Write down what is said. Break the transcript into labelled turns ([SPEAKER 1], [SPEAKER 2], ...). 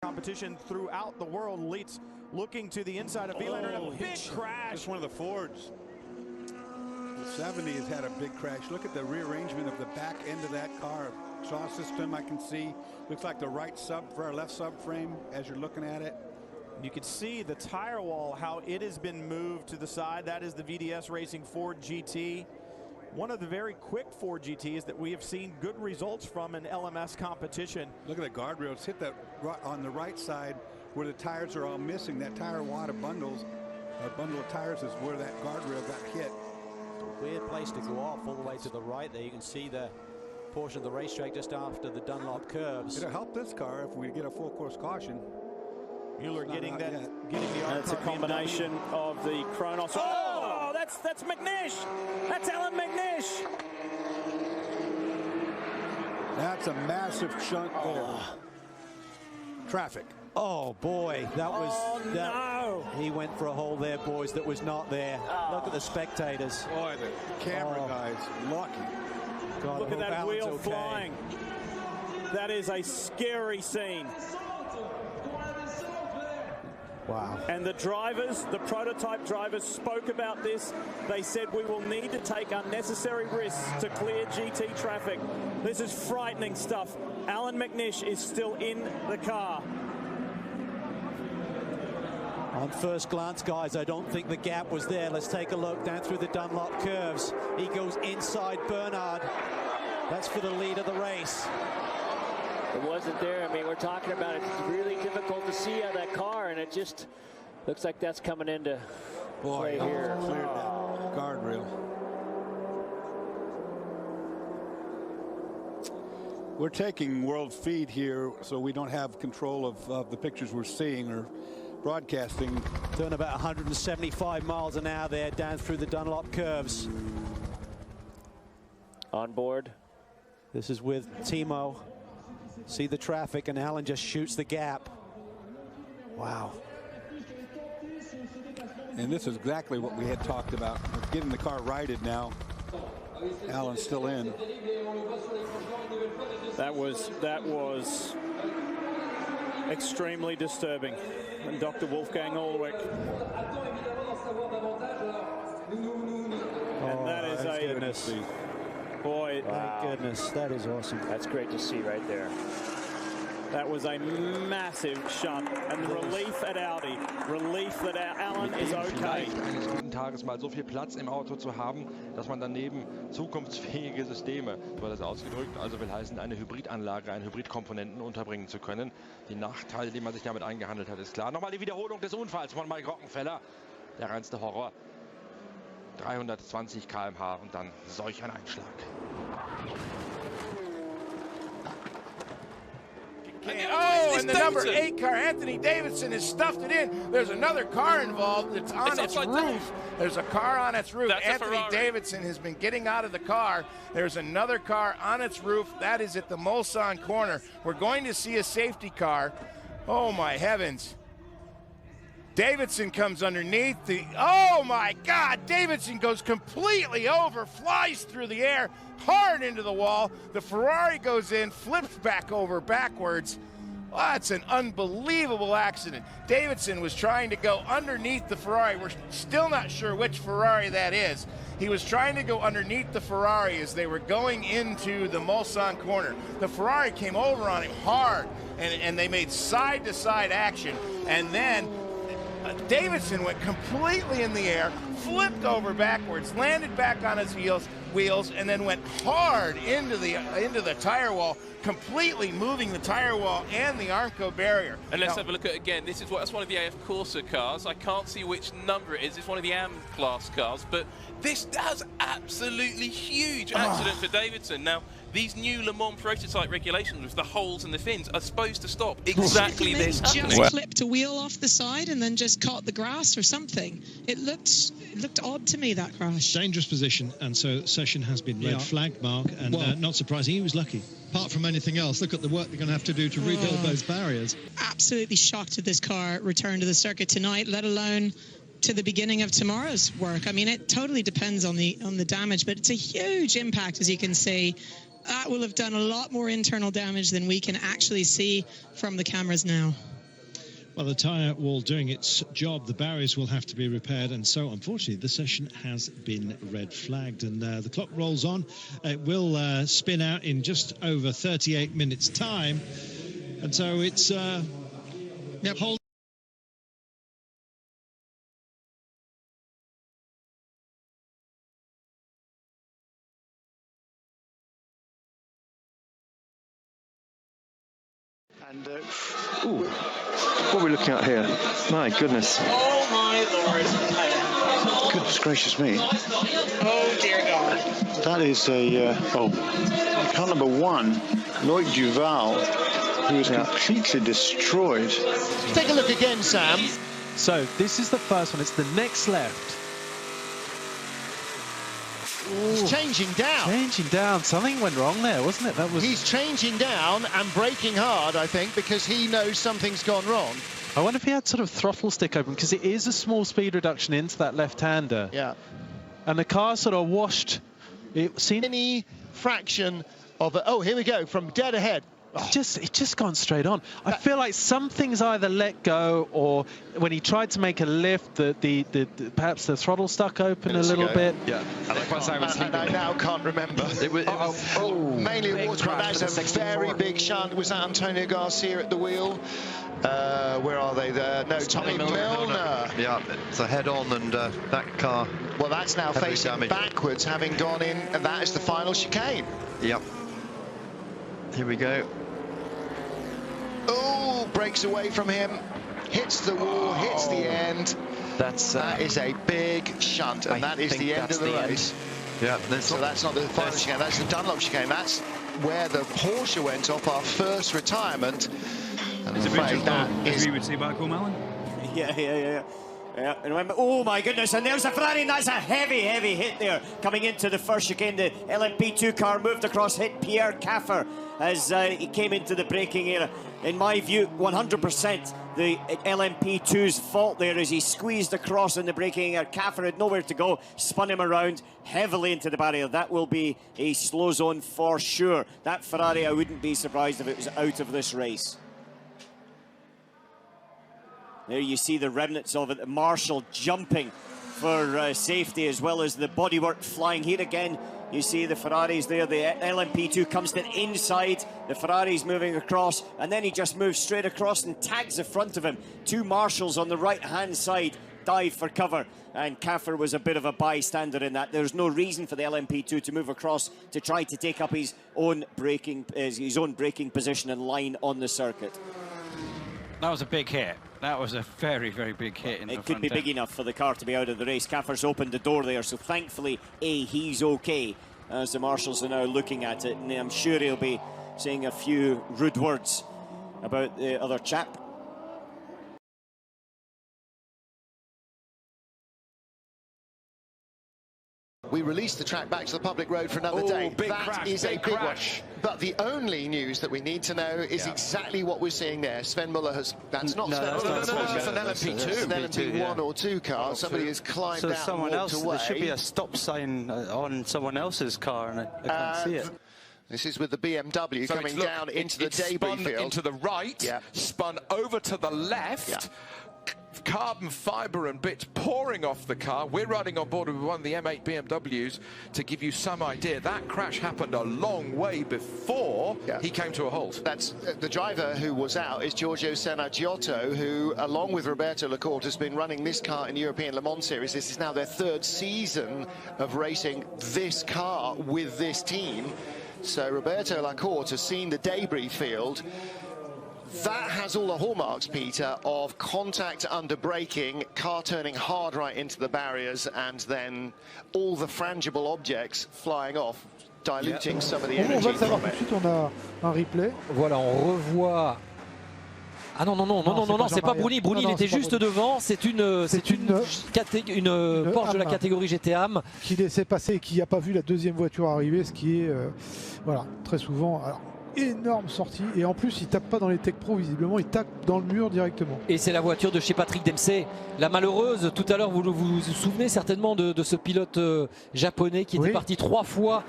[SPEAKER 1] competition throughout the world. Leitz looking to the inside of Vilander, and a big crash.
[SPEAKER 2] It's one of the Fords. The 70 has had a big crash. Look at the rearrangement of the back end of that car. Exhaust system, I can see. Looks like the right left subframe as you're looking at it.
[SPEAKER 1] You can see the tire wall, how it has been moved to the side. That is the VDS Racing Ford GT. One of the very quick Ford GTs that we have seen good results from in LMS competition.
[SPEAKER 2] Look at the guardrails. Hit that on the right side where the tires are all missing. That tire wad of bundles, a bundle of tires is where that guardrail got hit.
[SPEAKER 3] Weird place to go off all the way to the right there. You can see the portion of the racetrack just after the Dunlop curves.
[SPEAKER 2] It'll help this car if we get a full course caution.
[SPEAKER 1] Mueller getting the
[SPEAKER 4] That's a combination of the Kronos. Oh, that's McNish. That's Allan McNish.
[SPEAKER 2] That's a massive chunk there. Traffic.
[SPEAKER 3] Oh boy, that was
[SPEAKER 4] no.
[SPEAKER 3] He went for a hole there, boys, that was not there. Look at the spectators.
[SPEAKER 2] Boy, the camera guys lucky.
[SPEAKER 3] God,
[SPEAKER 4] look at that wheel flying. That is a scary scene.
[SPEAKER 3] Wow.
[SPEAKER 4] And the drivers, the prototype drivers, spoke about this. They said we will need to take unnecessary risks to clear GT traffic. This is frightening stuff. Allan McNish is still in the car.
[SPEAKER 3] On first glance, guys, I don't think the gap was there. Let's take a look down through the Dunlop curves. He goes inside Bernard. That's for the lead of the race.
[SPEAKER 5] It wasn't there. I mean, we're talking about it. It's really difficult to see out of that car, and it just looks like that's coming into play here.
[SPEAKER 2] Cleared that guardrail. We're taking world feed here, so we don't have control of the pictures we're seeing or broadcasting.
[SPEAKER 3] Doing about 175 miles an hour there down through the Dunlop curves.
[SPEAKER 5] On board.
[SPEAKER 3] This is with Timo. See the traffic, and Allan just shoots the gap. Wow.
[SPEAKER 2] And this is exactly what we had talked about. We're getting the car righted now. Allan's still in.
[SPEAKER 4] That was extremely disturbing. And Dr. Wolfgang Ulrich. And that is a
[SPEAKER 3] goodness.
[SPEAKER 4] Boy,
[SPEAKER 3] wow. Thank goodness. That is awesome.
[SPEAKER 5] That's great to see right there.
[SPEAKER 4] That was a massive shunt, and the relief at Audi, relief that Allan is okay.
[SPEAKER 6] Eines guten Tages mal so viel Platz im Auto zu haben, dass man daneben zukunftsfähige Systeme, so wird das ausgedrückt, also will heißen, eine Hybridanlage, eine Hybridkomponenten unterbringen zu können. Die Nachteile, die man sich damit eingehandelt hat, ist klar. Nochmal die Wiederholung des Unfalls von Mike Rockenfeller. Der reinste Horror. 320 km/h und dann solch ein Einschlag.
[SPEAKER 7] Oh, and the number 8 car, Anthony Davidson, has stuffed it in. There's another car involved that's on its roof. There's a car on its roof. Anthony Davidson has been getting out of the car. There's another car on its roof. That is at the Mulsanne corner. We're going to see a safety car. Oh, my heavens. Davidson comes underneath the, oh my God, Davidson goes completely over, flies through the air, hard into the wall. The Ferrari goes in, flips back over backwards. Oh, that's an unbelievable accident. Davidson was trying to go underneath the Ferrari. We're still not sure which Ferrari that is. He was trying to go underneath the Ferrari as they were going into the Mulsanne corner. The Ferrari came over on him hard, and they made side-to-side action, and then Davidson went completely in the air, flipped over backwards, landed back on his wheels, and then went hard into the tire wall, completely moving the tire wall and the Armco barrier.
[SPEAKER 8] And let's have a look at it again. That's one of the AF Corsa cars. I can't see which number it is. It's one of the AM class cars, but this does absolutely huge accident for Davidson. Now, these new Le Mans prototype regulations with the holes in the fins are supposed to stop exactly this happening.
[SPEAKER 9] Just clipped a wheel off the side and then just caught the grass or something. It looked odd to me, that crash.
[SPEAKER 10] Dangerous position, and so session has been red flagged, Mark, and not surprising, he was lucky. Apart from anything else, look at the work they're going to have to do to rebuild those barriers.
[SPEAKER 9] Absolutely shocked that this car returned to the circuit tonight, let alone to the beginning of tomorrow's work. I mean, it totally depends on the damage, but it's a huge impact, as you can see. That will have done a lot more internal damage than we can actually see from the cameras now.
[SPEAKER 10] Well, the tyre wall doing its job, the barriers will have to be repaired, and so unfortunately the session has been red flagged, and the clock rolls on. It will spin out in just over 38 minutes time, and so it's hold.
[SPEAKER 11] And what are we looking at here? My goodness.
[SPEAKER 12] Oh my Lord.
[SPEAKER 11] Goodness gracious me.
[SPEAKER 12] Oh dear God.
[SPEAKER 11] That is a, car number 1, Lloyd Duval, who is completely destroyed.
[SPEAKER 13] Take a look again, Sam.
[SPEAKER 3] So this is the first one. It's the next left.
[SPEAKER 13] He's changing down.
[SPEAKER 3] Changing down. Something went wrong there, wasn't it? That was.
[SPEAKER 13] He's changing down and braking hard, I think, because he knows something's gone wrong.
[SPEAKER 3] I wonder if he had sort of throttle stick open, because it is a small speed reduction into that left-hander.
[SPEAKER 13] Yeah.
[SPEAKER 3] And the car sort of washed. It seemed
[SPEAKER 13] any fraction of it. Oh, here we go, from dead ahead.
[SPEAKER 3] It's just gone straight on. I feel like something's either let go, or when he tried to make a lift, perhaps the throttle stuck open a little bit.
[SPEAKER 11] Yeah,
[SPEAKER 13] and I now can't remember. Mainly a water crash. That's a very big shunt. Was that Antonio Garcia at the wheel? Where are they there? No, Tommy Milner.
[SPEAKER 11] Yeah, it's a head-on, and that car.
[SPEAKER 13] Well, that's now facing backwards, having gone in, and that is the final chicane.
[SPEAKER 11] Yep. Here we go.
[SPEAKER 13] Oh, breaks away from him, hits the wall, hits the end. That is a big shunt, and that is the end of the race.
[SPEAKER 11] Yeah,
[SPEAKER 13] so that's not the final chicane, that's the Dunlop chicane. That's where the Porsche went off, our first retirement. And I'm afraid that is...
[SPEAKER 14] Agree with say back home, Alan?
[SPEAKER 15] Yeah, and remember, oh my goodness, and there's a Ferrari, and that's a heavy hit there. Coming into the first chicane, the LMP2 car moved across, hit Pierre Caffer as he came into the braking area. In my view, 100% the LMP2's fault there as he squeezed across in the braking area. Caffer had nowhere to go, spun him around heavily into the barrier. That will be a slow zone for sure. That Ferrari, I wouldn't be surprised if it was out of this race. There you see the remnants of it. Marshall jumping for safety, as well as the bodywork flying. Here again, you see the Ferraris there. The LMP2 comes to the inside. The Ferrari's moving across, and then he just moves straight across and tags the front of him. Two Marshalls on the right-hand side dive for cover, and Caffer was a bit of a bystander in that. There's no reason for the LMP2 to move across to try to take up his own braking position and line on the circuit.
[SPEAKER 16] That was a big hit. That was a very, very big hit.
[SPEAKER 15] It could be big enough for the car to be out of the race. Caffer's opened the door there, so thankfully, he's okay, as the Marshals are now looking at it. And I'm sure he'll be saying a few rude words about the other chap.
[SPEAKER 13] We released the track back to the public road for another day. That is a big one. But the only news that we need to know is exactly what we're seeing there. Sven Muller has... That's not Sven Muller. It's an LMP2. It's an LMP1 or 2 car. Somebody has climbed out and walked away.
[SPEAKER 17] There should be a stop sign on someone else's car, and I can't see it.
[SPEAKER 13] This is with the BMW coming down into the debris field.
[SPEAKER 7] Into the right, spun over to the left. Carbon fibre and bits pouring off the car. We're riding on board with one of the M8 BMWs to give you some idea. That crash happened a long way before he came to a halt.
[SPEAKER 13] That's the driver who was out is Giorgio Sanaggiotto, who, along with Roberto Lacorte, has been running this car in European Le Mans Series. This is now their 3rd season of racing this car with this team. So Roberto Lacorte has seen the debris field. That has all the hallmarks, Peter, of contact under braking, car turning hard right into the barriers, and then all the frangible objects flying off, diluting some of the energy.
[SPEAKER 18] On va le savoir tout de suite, on a un replay.
[SPEAKER 19] Voilà, on revoit. Ah non, c'est pas Bruni. Bruni, il était juste devant. C'est une Porsche de la catégorie GT-AM.
[SPEAKER 18] Qui laissait passer et qui n'a pas vu la deuxième voiture arriver, ce qui est, voilà, très souvent... Alors, énorme sortie, et en plus il tape pas dans les Tech Pro, visiblement il tape dans le mur directement.
[SPEAKER 19] Et c'est la voiture de chez Patrick Dempsey, la malheureuse. Tout à l'heure vous vous souvenez certainement de ce pilote japonais qui était parti 3 fois